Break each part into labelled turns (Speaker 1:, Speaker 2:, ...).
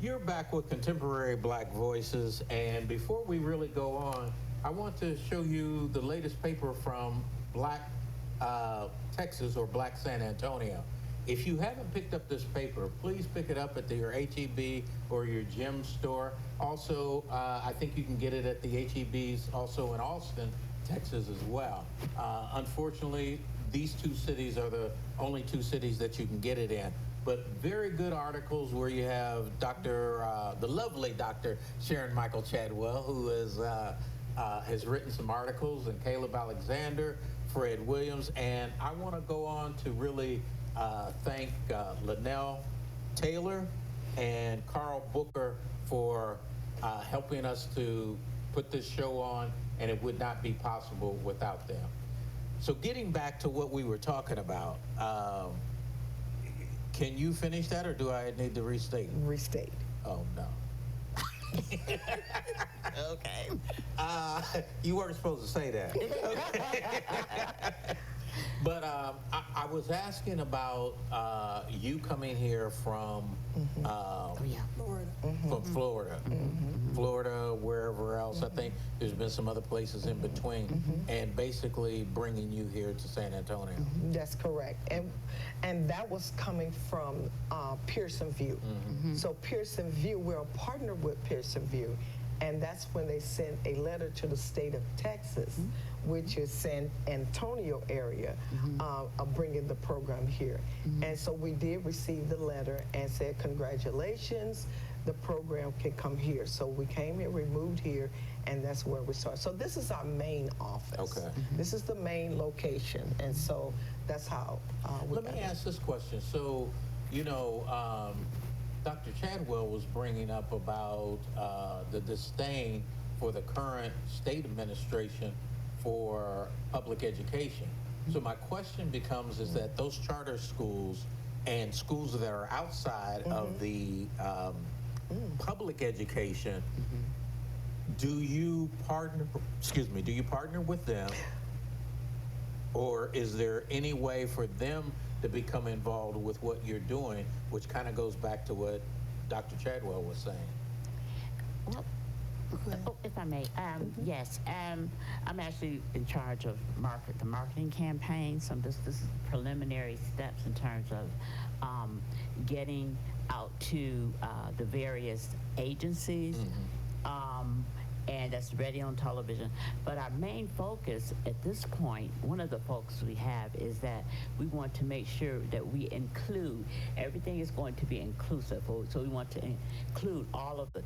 Speaker 1: You're back with Contemporary Black Voices, and before we really go on, I want to show you the latest paper from Black Texas or Black San Antonio. If you haven't picked up this paper, please pick it up at your HEB or your gym store. Also, I think you can get it at the HEBs also in Austin, Texas as well. Unfortunately, these two cities are the only two cities that you can get it in. But very good articles where you have the lovely Dr. Sharon Michael Chadwell, who has written some articles, and Caleb Alexander, Fred Williams, and I want to go on to really thank Linnell Taylor and Carl Booker for helping us to put this show on, and it would not be possible without them. So getting back to what we were talking about, can you finish that, or do I need to restate?
Speaker 2: Restate.
Speaker 1: Oh, no.
Speaker 2: Okay.
Speaker 1: You weren't supposed to say that. But I was asking about you coming here from
Speaker 3: Florida.
Speaker 1: from Florida, Florida, wherever else. I think there's been some other places in between, and basically bringing you here to San Antonio.
Speaker 2: That's correct. And that was coming from Pearson View. So Pearson View, we're a partner with Pearson View, and that's when they sent a letter to the state of Texas, which is San Antonio area, of bringing the program here. And so we did receive the letter and said, congratulations, the program can come here. So we came here, we moved here, and that's where we started. So this is our main office.
Speaker 1: Okay.
Speaker 2: This is the main location, and so that's how we
Speaker 1: Let me ask this question. So, you know, Dr. Chadwell was bringing up about the disdain for the current state administration for public education. So my question becomes is that those charter schools and schools that are outside of the public education, do you partner with them, or is there any way for them to become involved with what you're doing, which kind of goes back to what Dr. Chadwell was saying?
Speaker 4: Well, if I may, yes, I'm actually in charge of the marketing campaign. So this is preliminary steps in terms of getting out to the various agencies. And that's radio and television. But our main focus at this point, one of the focus we have is that we want to make sure that we include, everything is going to be inclusive. So we want to include all of the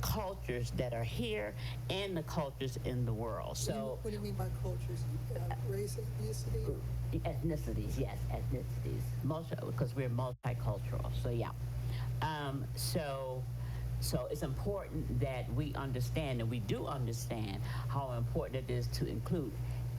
Speaker 4: cultures that are here and the cultures in the world. So
Speaker 3: What do you mean by cultures? Race, ethnicity?
Speaker 4: Ethnicities, yes, ethnicities. Because we're multicultural, so yeah. So it's important that we understand, and we do understand, how important it is to include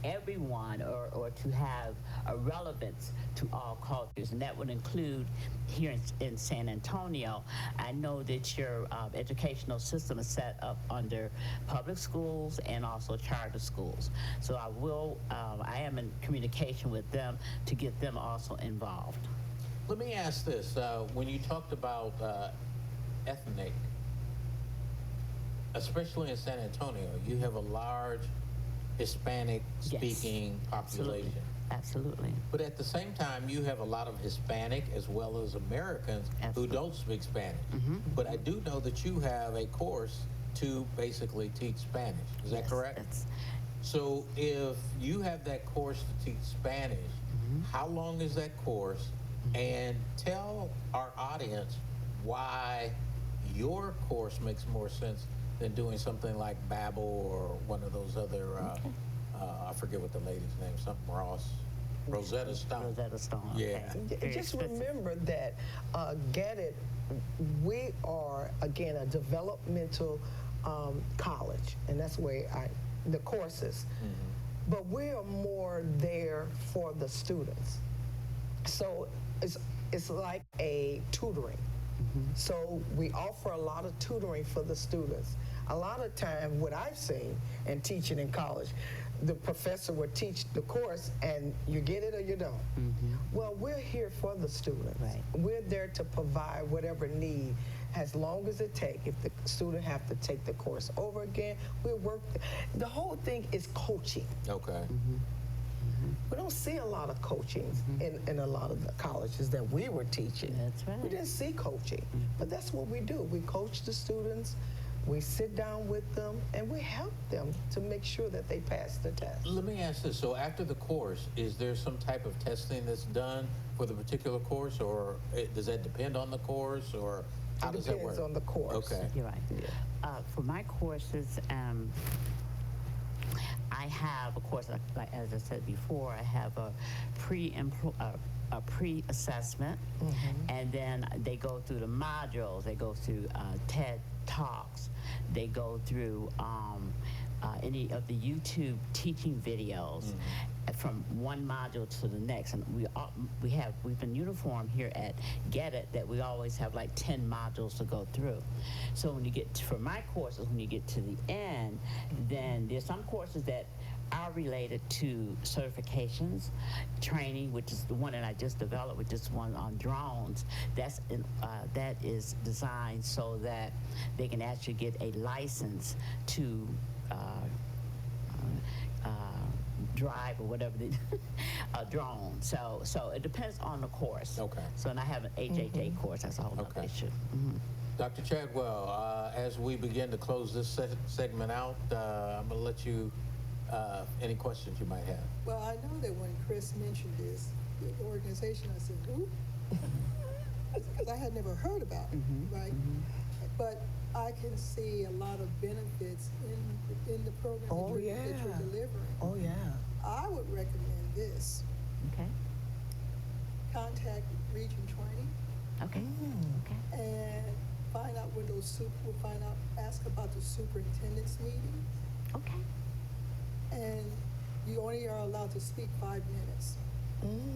Speaker 4: everyone or to have a relevance to all cultures. And that would include here in San Antonio. I know that your educational system is set up under public schools and also charter schools. So I am in communication with them to get them also involved.
Speaker 1: Let me ask this. When you talked about ethnic, especially in San Antonio, you have a large Hispanic-speaking population.
Speaker 4: Absolutely.
Speaker 1: But at the same time, you have a lot of Hispanic as well as Americans who don't speak Spanish. But I do know that you have a course to basically teach Spanish. Is that correct? So if you have that course to teach Spanish, how long is that course? And tell our audience why your course makes more sense than doing something like Babbel or one of those other, I forget what the lady's name, something Ross, Rosetta Stone.
Speaker 4: Rosetta Stone.
Speaker 1: Yeah.
Speaker 4: Okay.
Speaker 2: Just remember that GEDit, we are, again, a developmental college, and that's where the courses. But we are more there for the students. So it's like a tutoring. So we offer a lot of tutoring for the students. A lot of time, what I've seen in teaching in college, the professor will teach the course and you get it or you don't. Well, we're here for the students.
Speaker 4: Right.
Speaker 2: We're there to provide whatever need as long as it takes. If the student have to take the course over again, we'll work. The whole thing is coaching.
Speaker 1: Okay.
Speaker 2: We don't see a lot of coaching in a lot of the colleges that we were teaching.
Speaker 4: That's right.
Speaker 2: We didn't see coaching, but that's what we do. We coach the students, we sit down with them, and we help them to make sure that they pass the test.
Speaker 1: Let me ask this. So after the course, is there some type of testing that's done for the particular course, or does that depend on the course, or how does that work?
Speaker 2: Depends on the course.
Speaker 1: Okay.
Speaker 4: You're right. For my courses, I have, of course, like as I said before, I have a pre-assessment, and then they go through the modules. They go through TED Talks. They go through any of the YouTube teaching videos from one module to the next. And we've been uniform here at GEDit that we always have like 10 modules to go through. So when you get for my courses, when you get to the end, then there's some courses that are related to certifications, training, which is the one that I just developed, which is one on drones. That is designed so that they can actually get a license to drive or whatever a drone. So it depends on the course.
Speaker 1: Okay.
Speaker 4: So and I have an HHA course. That's a whole other
Speaker 1: Okay.
Speaker 4: issue.
Speaker 1: Dr. Chadwell, as we begin to close this segment out, I'm going to let you, any questions you might have.
Speaker 3: Well, I know that when Chris mentioned this, the organization, I said, who? Because I had never heard about it, right? But I can see a lot of benefits in the program that you're delivering.
Speaker 2: Oh, yeah.
Speaker 3: I would recommend this.
Speaker 4: Okay.
Speaker 3: Contact Region Training
Speaker 4: Okay. Okay.
Speaker 3: and find out when ask about the superintendent's meeting.
Speaker 4: Okay.
Speaker 3: And you only are allowed to speak 5 minutes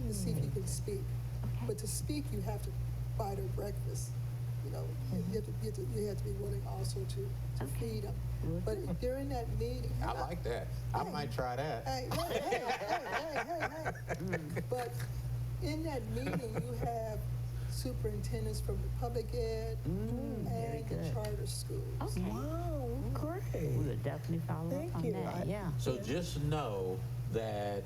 Speaker 3: to see if you can speak.
Speaker 4: Okay.
Speaker 3: But to speak, you have to buy their breakfast. You know, you have to be willing also to feed them. But during that meeting,
Speaker 1: I like that. I might try that.
Speaker 3: hey. But in that meeting, you have superintendents from the public ed
Speaker 4: very
Speaker 3: and the
Speaker 4: good.
Speaker 3: charter schools.
Speaker 4: Okay.
Speaker 2: Wow, great.
Speaker 4: We would definitely follow
Speaker 2: Thank
Speaker 4: up on
Speaker 2: you.
Speaker 4: that. Yeah.
Speaker 1: So just know that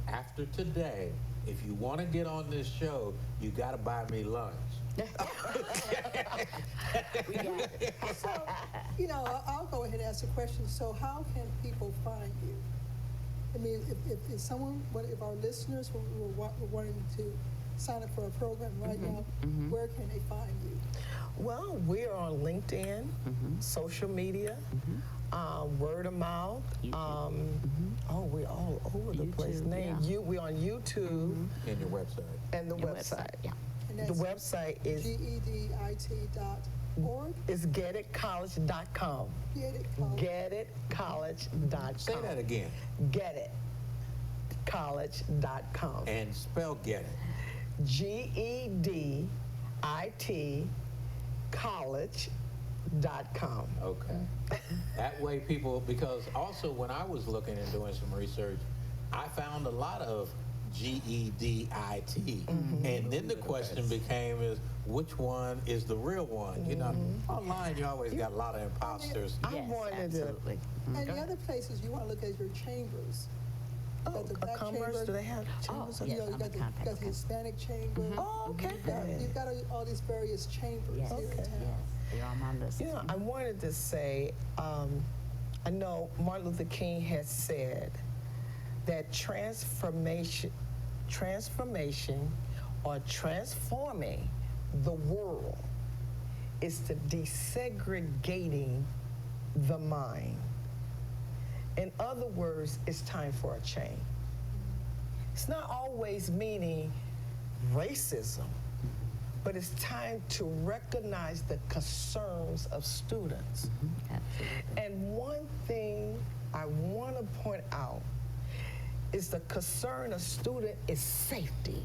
Speaker 1: after today, if you want to get on this show, you got to buy me lunch.
Speaker 3: So, you know, I'll go ahead and ask a question. So how can people find you? I mean, if someone, if our listeners were wanting to sign up for a program right now, where can they find you?
Speaker 2: Well, we're on LinkedIn, social media, word of mouth.
Speaker 4: YouTube.
Speaker 2: We're all over the place.
Speaker 4: YouTube,
Speaker 2: We're on YouTube
Speaker 1: In your website.
Speaker 2: and the
Speaker 4: Your
Speaker 2: website.
Speaker 4: Yeah.
Speaker 3: And
Speaker 2: The
Speaker 3: that's
Speaker 2: website is
Speaker 3: GEDit.org.
Speaker 2: GEDitCollege.com.
Speaker 3: GEDit College.
Speaker 2: GEDitCollege.com.
Speaker 1: Say that again.
Speaker 2: GEDitCollege.com.
Speaker 1: And spell get it.
Speaker 2: GEDIT college.com.
Speaker 1: Okay. That way people, because also when I was looking and doing some research, I found a lot of GEDIT. And then the question became is, which one is the real one? You know, online you always got a lot of imposters.
Speaker 2: I
Speaker 4: Yes,
Speaker 2: wanted to.
Speaker 4: absolutely.
Speaker 3: And the other places you want to look at your chambers.
Speaker 2: Oh,
Speaker 3: Got the
Speaker 2: a
Speaker 3: black
Speaker 2: commerce?
Speaker 3: chamber.
Speaker 2: Do they have chambers?
Speaker 4: Yes,
Speaker 3: You know, you
Speaker 4: I'm
Speaker 3: got
Speaker 4: in
Speaker 3: the,
Speaker 4: contact,
Speaker 3: got the
Speaker 4: okay.
Speaker 3: Hispanic chamber.
Speaker 2: Oh, okay.
Speaker 3: You've got all these various chambers
Speaker 4: Yes.
Speaker 3: here in
Speaker 2: Okay.
Speaker 3: town.
Speaker 4: Yes. They're on my list.
Speaker 2: You know, I wanted to say, I know Martin Luther King has said that transformation or transforming the world is to desegregating the mind. In other words, it's time for a change. It's not always meaning racism, but it's time to recognize the concerns of students.
Speaker 4: Absolutely.
Speaker 2: And one thing I want to point out is the concern of student is safety.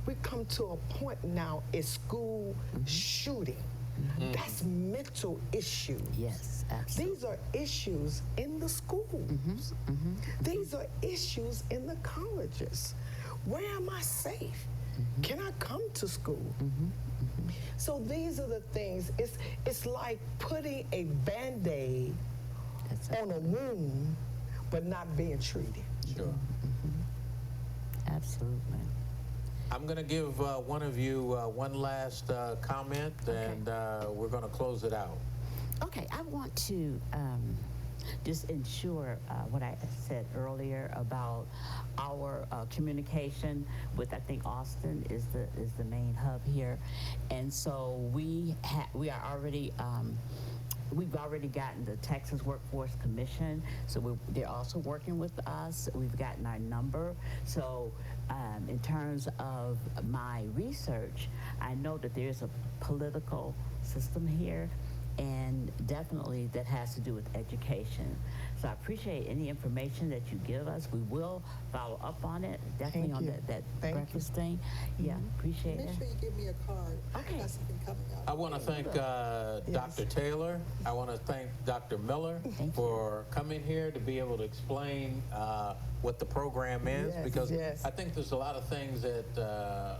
Speaker 2: We come to a point now, it's school shooting. That's mental issues.
Speaker 4: Yes, absolutely.
Speaker 2: These are issues in the schools. These are issues in the colleges. Where am I safe? Can I come to school? So these are the things. It's like putting a Band-Aid on a wound, but not being treated.
Speaker 1: Sure.
Speaker 4: Absolutely.
Speaker 1: I'm going to give one of you one last comment, and we're going to close it out.
Speaker 4: Okay, I want to just ensure what I said earlier about our communication with, I think Austin is the main hub here, and so we are already. We've already gotten the Texas Workforce Commission, so they're also working with us. We've gotten our number. So in terms of my research, I know that there's a political system here, and definitely that has to do with education. So I appreciate any information that you give us. We will follow up on it, definitely
Speaker 2: Thank
Speaker 4: on
Speaker 2: you.
Speaker 4: that
Speaker 2: Thank
Speaker 4: breakfast thing. Yeah, appreciate
Speaker 3: Make
Speaker 4: it.
Speaker 3: sure you give me a card.
Speaker 4: Okay.
Speaker 3: I got something coming
Speaker 1: I
Speaker 3: up.
Speaker 1: want to thank Dr. Taylor. I want to thank Dr. Miller for coming here to be able to explain what the program is,
Speaker 2: Yes,
Speaker 1: because
Speaker 2: yes.
Speaker 1: I think there's a lot of things that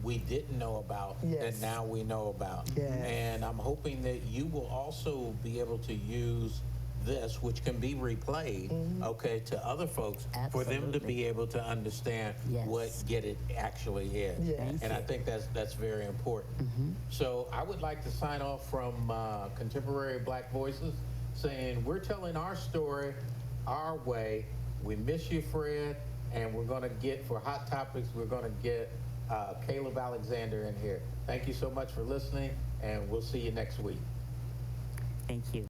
Speaker 1: we didn't know about that
Speaker 2: Yes.
Speaker 1: now we know about.
Speaker 2: Yes.
Speaker 1: And I'm hoping that you will also be able to use this, which can be replayed, okay, to other folks for them to
Speaker 4: Absolutely.
Speaker 1: be able to understand
Speaker 4: Yes.
Speaker 1: what GEDit actually is.
Speaker 2: Yes. Thank
Speaker 1: And I think that's very important. So I would like to sign off from Contemporary Black Voices saying we're telling our story our way. We miss you, Fred, and we're going to get, for Hot Topics, we're going to get Caleb Alexander in here. Thank you so much for listening, and we'll see you next week.
Speaker 4: Thank you.